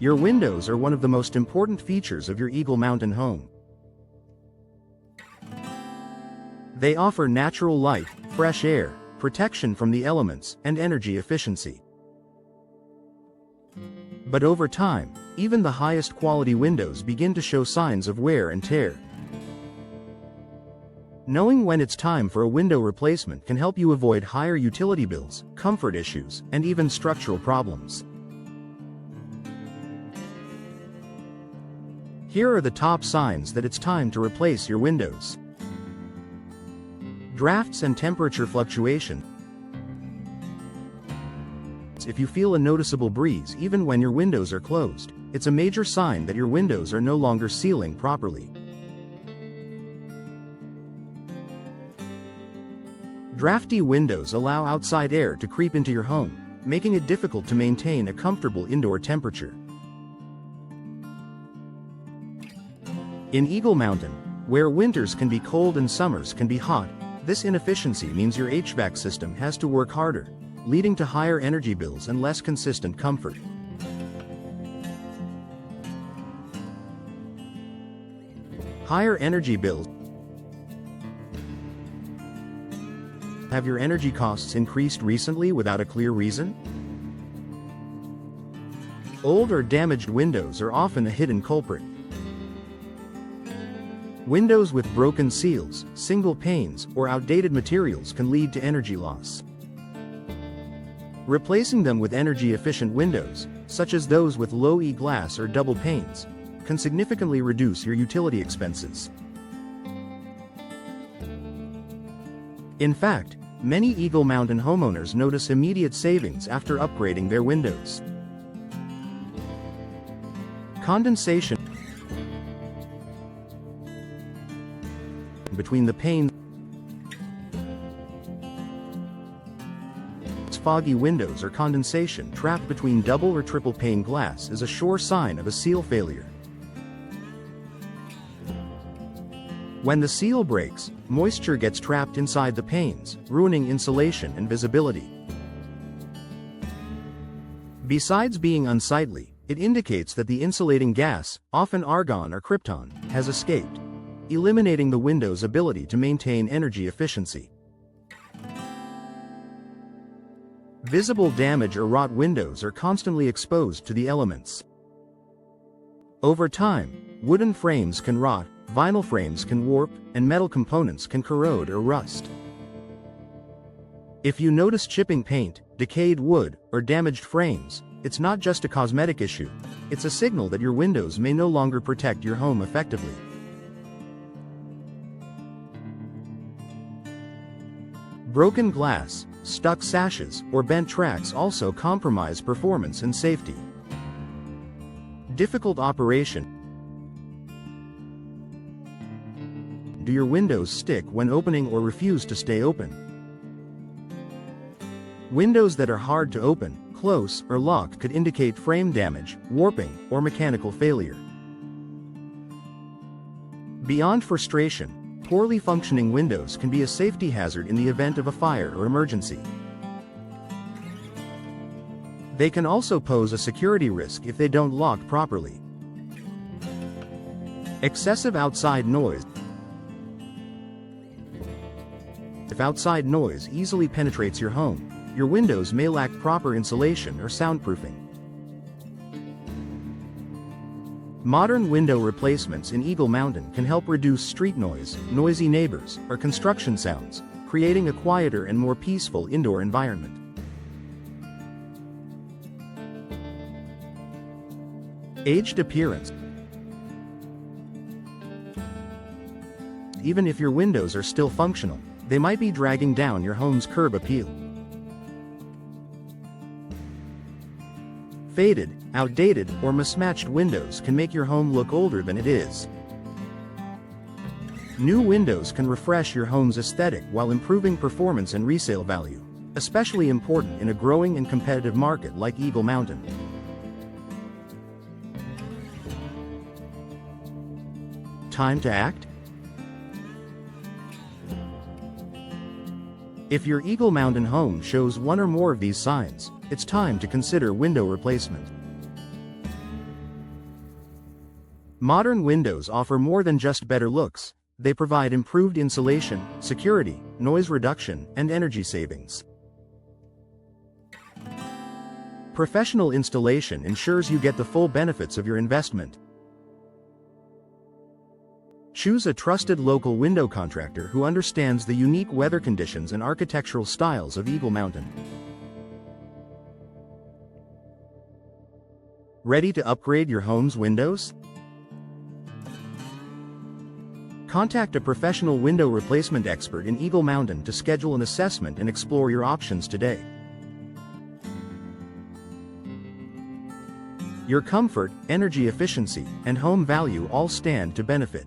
Your windows are one of the most important features of your Eagle Mountain home. They offer natural light, fresh air, protection from the elements, and energy efficiency. But over time, even the highest quality windows begin to show signs of wear and tear. Knowing when it's time for a window replacement can help you avoid higher utility bills, comfort issues, and even structural problems. Here are the top signs that it's time to replace your windows. Drafts and temperature fluctuation. If you feel a noticeable breeze even when your windows are closed, it's a major sign that your windows are no longer sealing properly. Drafty windows allow outside air to creep into your home, making it difficult to maintain a comfortable indoor temperature. In Eagle Mountain, where winters can be cold and summers can be hot, this inefficiency means your HVAC system has to work harder, leading to higher energy bills and less consistent comfort. Higher energy bills. Have your energy costs increased recently without a clear reason? Old or damaged windows are often a hidden culprit. Windows with broken seals, single panes, or outdated materials can lead to energy loss. Replacing them with energy-efficient windows, such as those with low E glass or double panes, can significantly reduce your utility expenses. In fact, many Eagle Mountain homeowners notice immediate savings after upgrading their windows. Condensation between the panes. Foggy windows or condensation trapped between double or triple pane glass is a sure sign of a seal failure. When the seal breaks, moisture gets trapped inside the panes, ruining insulation and visibility. Besides being unsightly, it indicates that the insulating gas, often argon or krypton, has escaped, eliminating the window's ability to maintain energy efficiency. Visible damage or rot. Windows are constantly exposed to the elements. Over time, wooden frames can rot, vinyl frames can warp, and metal components can corrode or rust. If you notice chipping paint, decayed wood, or damaged frames, it's not just a cosmetic issue, it's a signal that your windows may no longer protect your home effectively. Broken glass, stuck sashes, or bent tracks also compromise performance and safety. Difficult operation. Do your windows stick when opening or refuse to stay open? Windows that are hard to open, close, or lock could indicate frame damage, warping, or mechanical failure. Beyond frustration, poorly functioning windows can be a safety hazard in the event of a fire or emergency. They can also pose a security risk if they don't lock properly. Excessive outside noise. If outside noise easily penetrates your home, your windows may lack proper insulation or soundproofing. Modern window replacements in Eagle Mountain can help reduce street noise, noisy neighbors, or construction sounds, creating a quieter and more peaceful indoor environment. Aged appearance. Even if your windows are still functional, they might be dragging down your home's curb appeal. Faded, outdated, or mismatched windows can make your home look older than it is. New windows can refresh your home's aesthetic while improving performance and resale value, especially important in a growing and competitive market like Eagle Mountain. Time to act? If your Eagle Mountain home shows one or more of these signs, it's time to consider window replacement. Modern windows offer more than just better looks, they provide improved insulation, security, noise reduction, and energy savings. Professional installation ensures you get the full benefits of your investment. Choose a trusted local window contractor who understands the unique weather conditions and architectural styles of Eagle Mountain. Ready to upgrade your home's windows? Contact a professional window replacement expert in Eagle Mountain to schedule an assessment and explore your options today. Your comfort, energy efficiency, and home value all stand to benefit.